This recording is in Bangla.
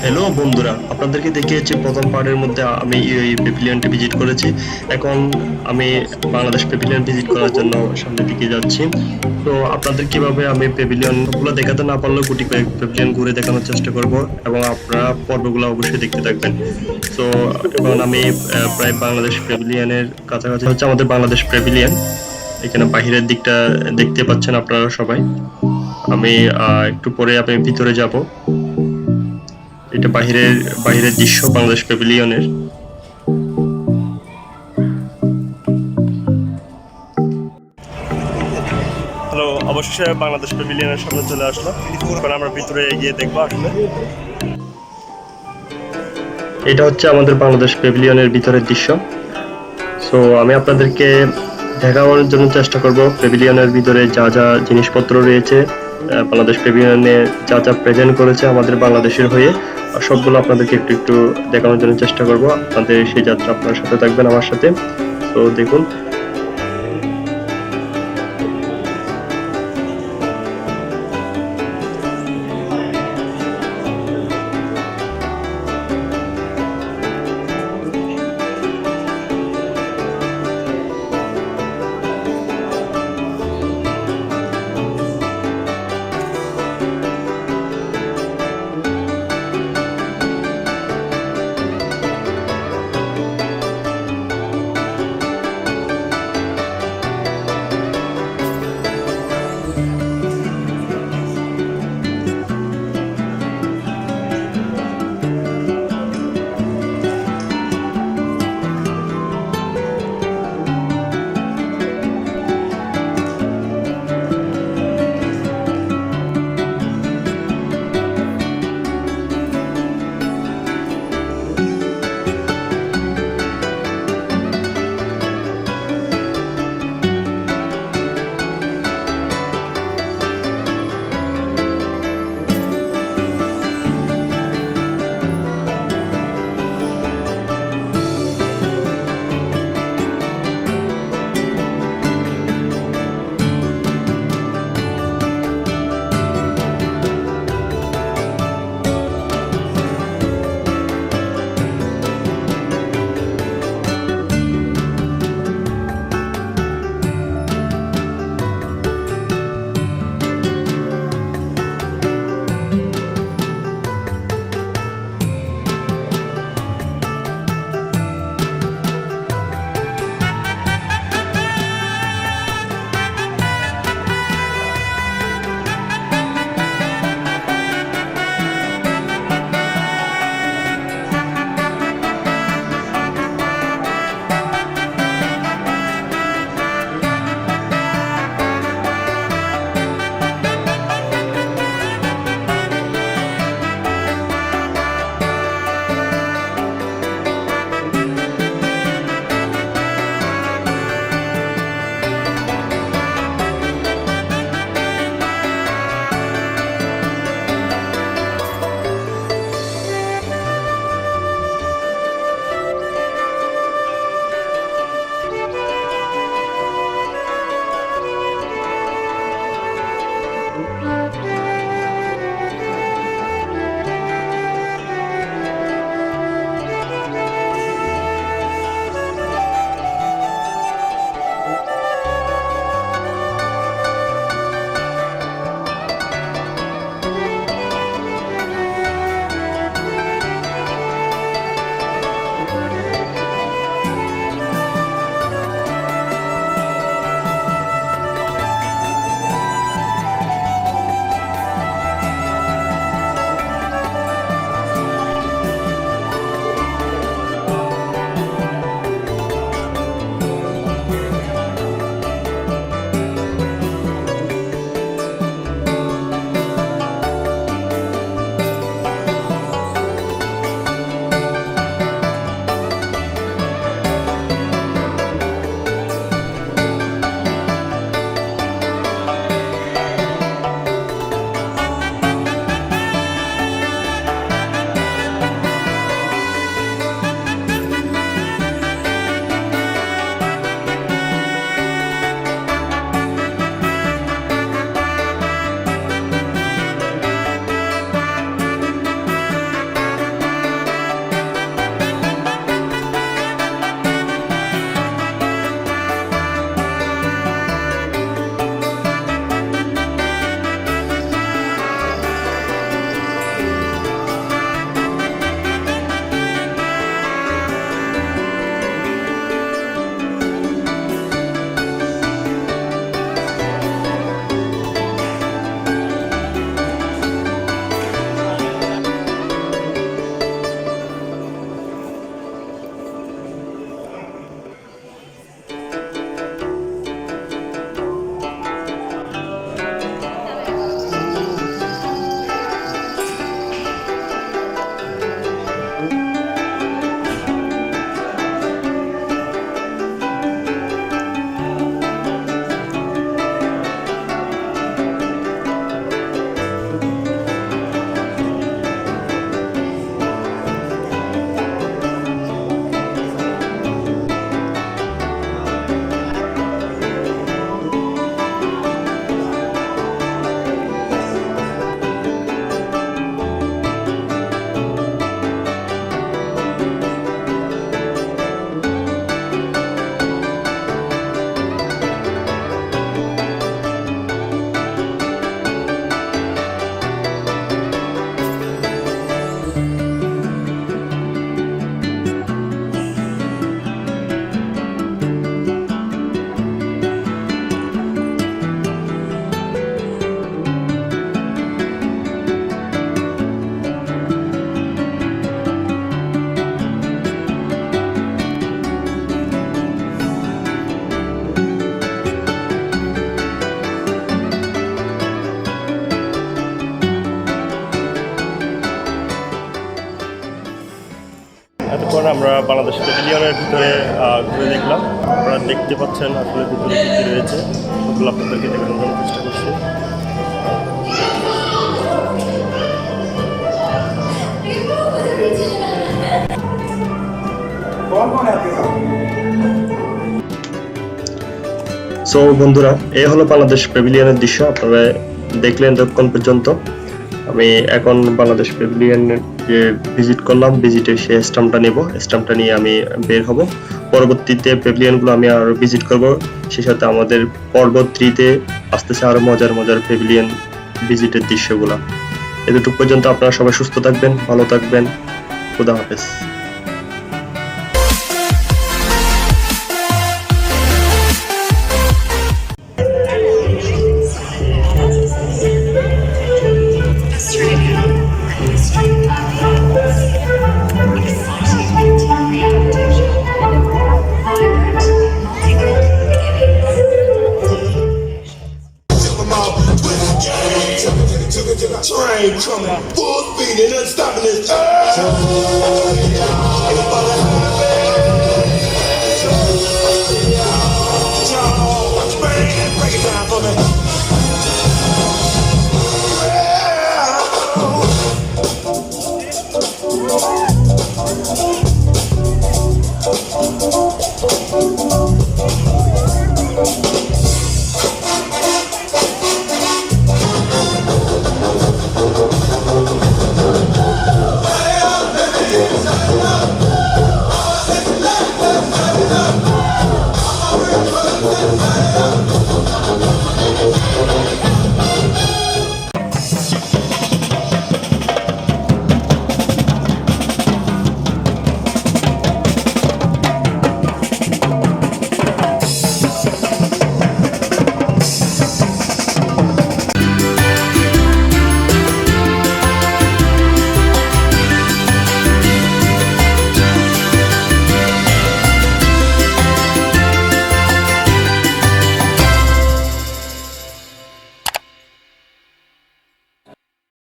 হ্যালো বন্ধুরা, আপনাদেরকে দেখিয়েছি প্রথম পার্টের মধ্যে আমি এই প্যাভিলিয়নটি ভিজিট করেছি। এখন আমি বাংলাদেশ প্যাভিলিয়ন ভিজিট করার জন্য সামনের দিকে যাচ্ছি। তো আপনাদের কিভাবে আমি প্যাভিলিয়ন গুলো দেখাতে না পারলেও গুটি কয়েক প্যাভিলিয়ন ঘুরে দেখানোর চেষ্টা করব, এবং আপনারা পর্বগুলো অবশ্যই দেখতে থাকবেন। তো এখন আমি প্রায় বাংলাদেশ প্যাভিলিয়নের কাছাকাছি হচ্ছে আমাদের বাংলাদেশ প্যাভিলিয়ন। এখানে বাহিরের দিকটা দেখতে পাচ্ছেন আপনারা সবাই। আমি একটু পরে আমি ভিতরে যাব। এটা বাহিরের বাহিরের দৃশ্য বাংলাদেশ প্যাভিলিয়নের। হ্যালো, অবশেষে বাংলাদেশ প্যাভিলিয়নের সামনে চলে আসলাম। এখন আমরা ভিতরে গিয়ে দেখবো আসলে। এটা হচ্ছে আমাদের বাংলাদেশ প্যাভিলিয়নের ভিতরের দৃশ্য। সো আমি আপনাদেরকে দেখানোর জন্য চেষ্টা করব প্যাভিলিয়নের ভিতরে যা যা জিনিসপত্র রয়েছে, বাংলাদেশ প্যাভিলিয়নে যা যা প্রেজেন্ট করেছে আমাদের বাংলাদেশের হয়ে, সবগুলো আপনাদেরকে একটু একটু দেখানোর জন্য চেষ্টা করব। আপনাদের সেই যাত্রা আপনার সাথে থাকবেন, আমার সাথে। তো দেখুন। এতক্ষণ আমরা বাংলাদেশ প্যাভিলিয়নের ভিতরে ঘুরে দেখলাম। আপনারা দেখতে পাচ্ছেন আসলে ভিতরে কী কী রয়েছে, ওগুলো আপনাদেরকে দেখানোর চেষ্টা করছি। সো বন্ধুরা, এই হলো বাংলাদেশ প্যাভিলিয়নের দৃশ্য। আপনারা দেখলেন এতক্ষণ পর্যন্ত। আমি এখন বাংলাদেশ প্যাভিলিয়ন যে ভিজিট করলাম, ভিজিটে সে স্ট্যাম্পটা নেব। স্ট্যাম্পটা নিয়ে আমি বের হব। পরবর্তীতে প্যাভিলিয়নগুলো আমি আরো ভিজিট করব। সেই সাথে আমাদের পর্ব 3-তে আসতেছে আরো মজার মজার প্যাভিলিয়ন ভিজিটের দৃশ্যগুলো। এতটুকু পর্যন্ত আপনারা সবাই সুস্থ থাকবেন, ভালো থাকবেন। খুদা হাফেজ। Train coming full speed and not stopping this. Break it down for me.